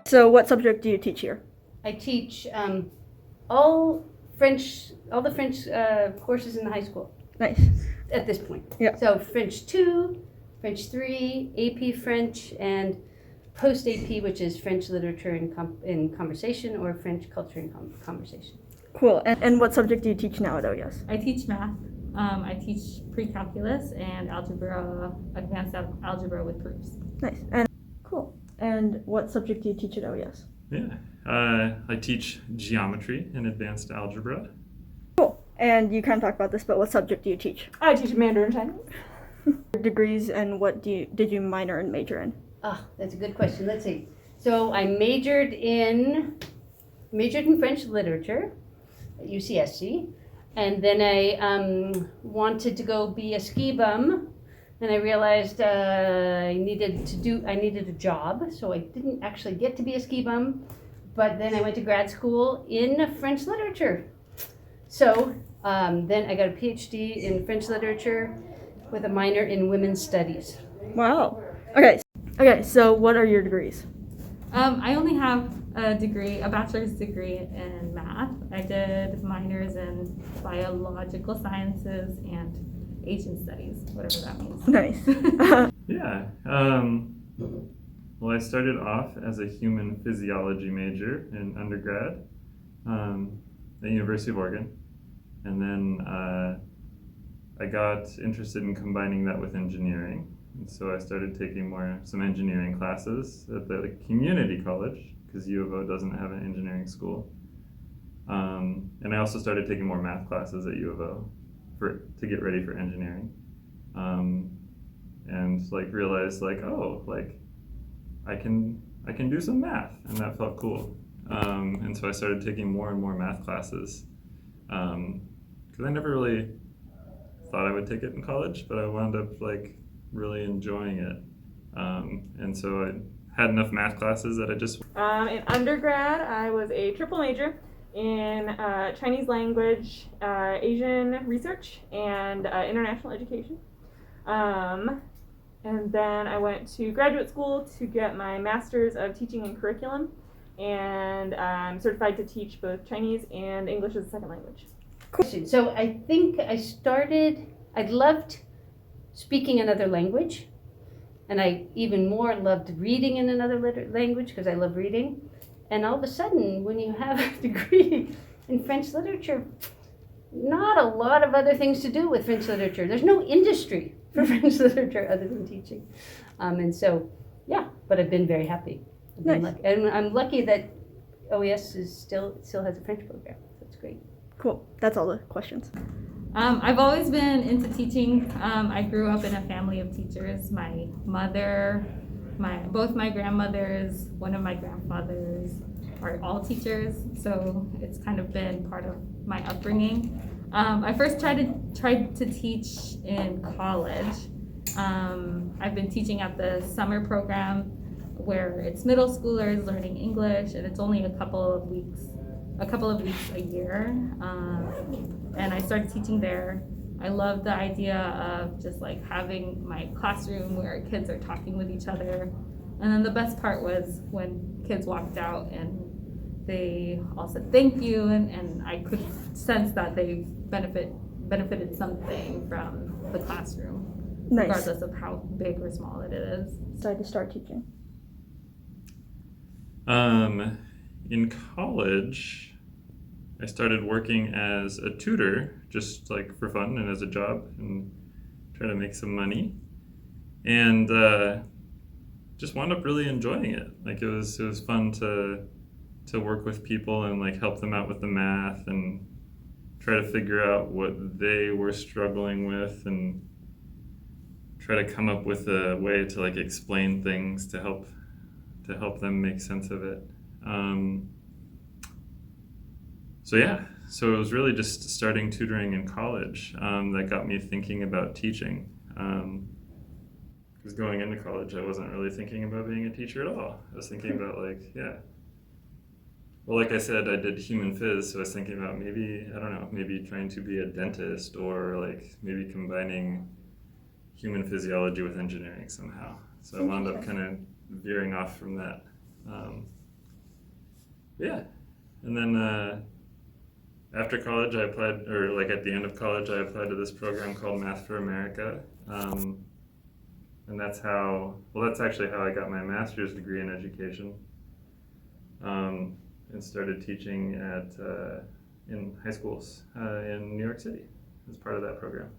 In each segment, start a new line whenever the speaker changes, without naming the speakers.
So what subject do you teach here?
I teach all the French courses in the high school.
Nice.
At this point.
Yeah.
So French 2, French 3, AP French, and post-AP, which is French literature in conversation or French culture in conversation.
Cool. And what subject do you teach now at OES?
I teach math. I teach pre-calculus and algebra, advanced algebra with proofs.
Nice. And cool. And what subject do you teach at OES?
Yeah, I teach geometry and advanced algebra.
Cool. And you kind of talked about this, but what subject do you teach?
I teach Mandarin Chinese.
Degrees, and what did you minor and major in?
That's a good question. Let's see. So I majored in French literature at UCSC, and then I wanted to go be a ski bum, and I realized I needed a job, so I didn't actually get to be a ski bum. But then I went to grad school in French literature. So then I got a PhD in French literature with a minor in women's studies.
Wow. Okay, so what are your degrees?
I only have a bachelor's degree in math. I did minors in biological sciences and Asian studies, whatever that means.
Nice.
Yeah. Well, I started off as a human physiology major in undergrad at University of Oregon. And then I got interested in combining that with engineering. And so I started taking some engineering classes at the community college, because U of O doesn't have an engineering school. And I also started taking more math classes at U of O to get ready for engineering. And realized I can do some math, and that felt cool. And so I started taking more and more math classes, because I never really thought I would take it in college, but I wound up really enjoying it. And so I had enough math classes that I just...
In undergrad, I was a triple major in Chinese language, Asian research, and international education. And then I went to graduate school to get my master's of teaching and curriculum, and I'm certified to teach both Chinese and English as a second language.
Cool. So I think I loved speaking another language, and I even more loved reading in another language because I love reading. And all of a sudden, when you have a degree in French literature, not a lot of other things to do with French literature. There's no industry for French literature other than teaching. And so, yeah, but I've been very happy.
Nice.
And I'm lucky that OES still has a French program. That's great.
Cool. That's all the questions.
I've always been into teaching. I grew up in a family of teachers. My mother, both my grandmothers, one of my grandfathers are all teachers, so it's kind of been part of my upbringing. I first tried to teach in college. I've been teaching at the summer program where it's middle schoolers learning English, and it's only a couple of weeks a year. And I started teaching there. I love the idea of just having my classroom where kids are talking with each other. And then the best part was when kids walked out and they all said thank you, and I could sense that they benefited something from the classroom,
Nice.
regardless of how big or small it is.
Decided to start teaching.
In college, I started working as a tutor, just for fun and as a job, and try to make some money, and just wound up really enjoying it. It was fun to work with people and help them out with the math and try to figure out what they were struggling with and try to come up with a way to explain things to help them make sense of it. So it was really just starting tutoring in college that got me thinking about teaching. Because going into college, I wasn't really thinking about being a teacher at all. I was thinking about well, like I said, I did human phys, so I was thinking about maybe trying to be a dentist, or maybe combining human physiology with engineering somehow. So I wound up kind of veering off from that. Yeah. And then after college, I applied, or like at the end of college, I applied to this program called Math for America. And that's actually how I got my master's degree in education. And started teaching in high schools in New York City as part of that program.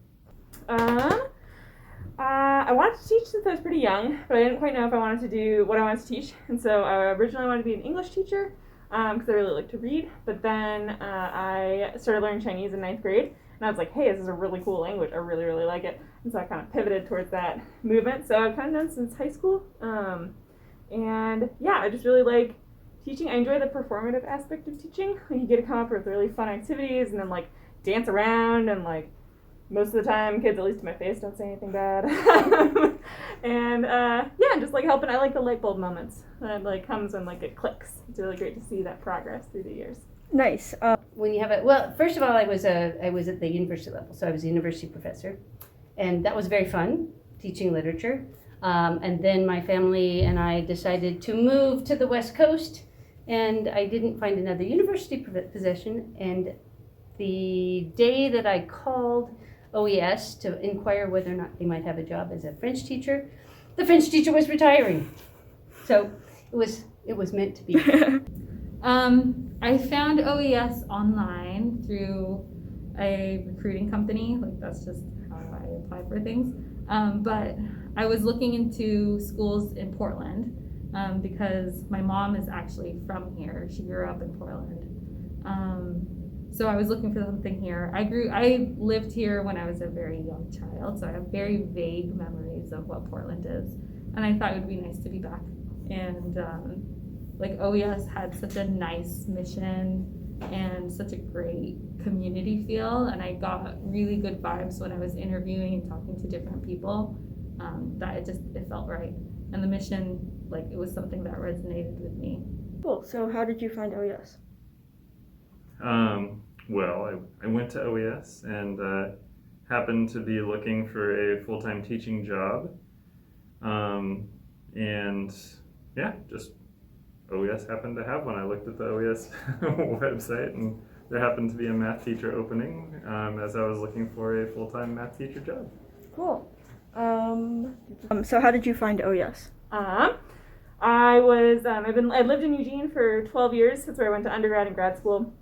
I wanted to teach since I was pretty young, but I didn't quite know if I wanted to do what I wanted to teach. And so originally I wanted to be an English teacher because I really like to read. But then I started learning Chinese in 9th grade, and I was like, hey, this is a really cool language. I really, really like it. And so I kind of pivoted towards that movement. So I've kind of done since high school. And yeah, I just really like teaching. I enjoy the performative aspect of teaching. Like, you get to come up with really fun activities and then like dance around, and like most of the time kids, at least to my face, don't say anything bad. And yeah, just like helping. I like the light bulb moments that like comes when like it clicks. It's really great to see that progress through the years.
Nice.
When you have well, first of all, I was at the university level, so I was a university professor, and that was very fun, teaching literature. And then my family and I decided to move to the West Coast, and I didn't find another university position. And the day that I called OES to inquire whether or not they might have a job as a French teacher, the French teacher was retiring. So it was meant to be.
I found OES online through a recruiting company. Like, that's just how I apply for things. But I was looking into schools in Portland because my mom is actually from here. She grew up in Portland. So I was looking for something here. I lived here when I was a very young child, so I have very vague memories of what Portland is. And I thought it would be nice to be back. And like, OES had such a nice mission and such a great community feel, and I got really good vibes when I was interviewing and talking to different people, that it felt right. And the mission, like, it was something that resonated with me.
Cool. So how did you find OES?
Well, I went to OES and happened to be looking for a full-time teaching job. And yeah, just OES happened to have one. I looked at the OES website, and there happened to be a math teacher opening as I was looking for a full-time math teacher job.
Cool. So how did you find OES?
I lived in Eugene for 12 years. That's where I went to undergrad and grad school,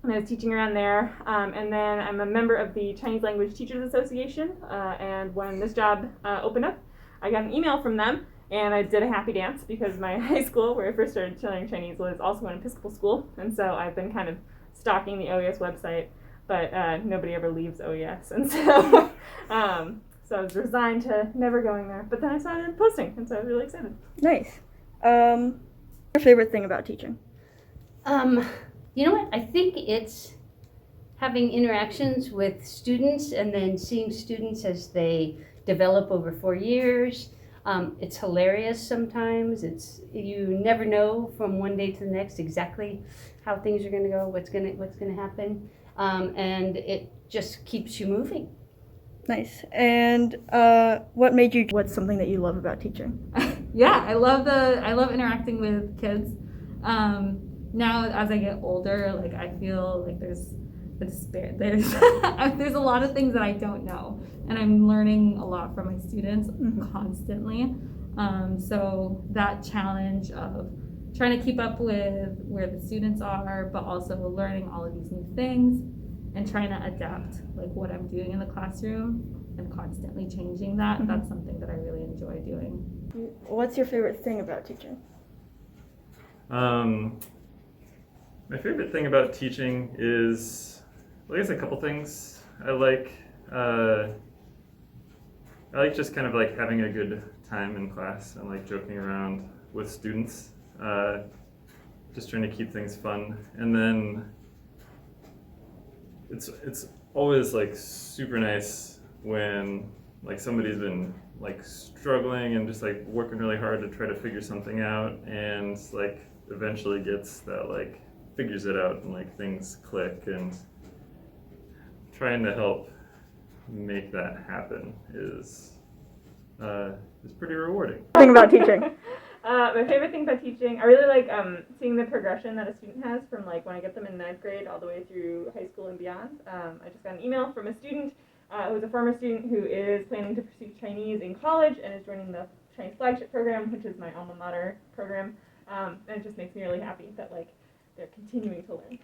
and I was teaching around there. And then I'm a member of the Chinese Language Teachers Association. And when this job opened up, I got an email from them, and I did a happy dance because my high school, where I first started learning Chinese, was also an Episcopal school. And so I've been kind of stalking the OES website, but nobody ever leaves OES. And so so I was resigned to never going there. But then I started posting, and so I was really excited.
Nice. Your favorite thing about teaching?
You know what? I think it's having interactions with students and then seeing students as they develop over 4 years. It's hilarious sometimes. You never know from one day to the next exactly how things are going to go, what's going to happen, and it just keeps you moving.
Nice. And what's something that you love about teaching?
Yeah, I love interacting with kids. Now as I get older, like, I feel like there's a lot of things that I don't know, and I'm learning a lot from my students constantly. So that challenge of trying to keep up with where the students are, but also learning all of these new things and trying to adapt like what I'm doing in the classroom and constantly changing that. That's something that I really enjoy doing.
What's your favorite thing about teaching?
My favorite thing about teaching is, well, I guess a couple things. I like just kind of like having a good time in class and like joking around with students, just trying to keep things fun. And then it's always like super nice when like somebody's been like struggling and just like working really hard to try to figure something out, and like eventually gets that, like figures it out, and like things click, and trying to help make that happen is pretty rewarding.
Thing about teaching?
My favorite thing about teaching, I really like seeing the progression that a student has from like when I get them in ninth grade all the way through high school and beyond. I just got an email from a student who's a former student who is planning to pursue Chinese in college and is joining the Chinese flagship program, which is my alma mater program. And it just makes me really happy that like they're continuing to learn.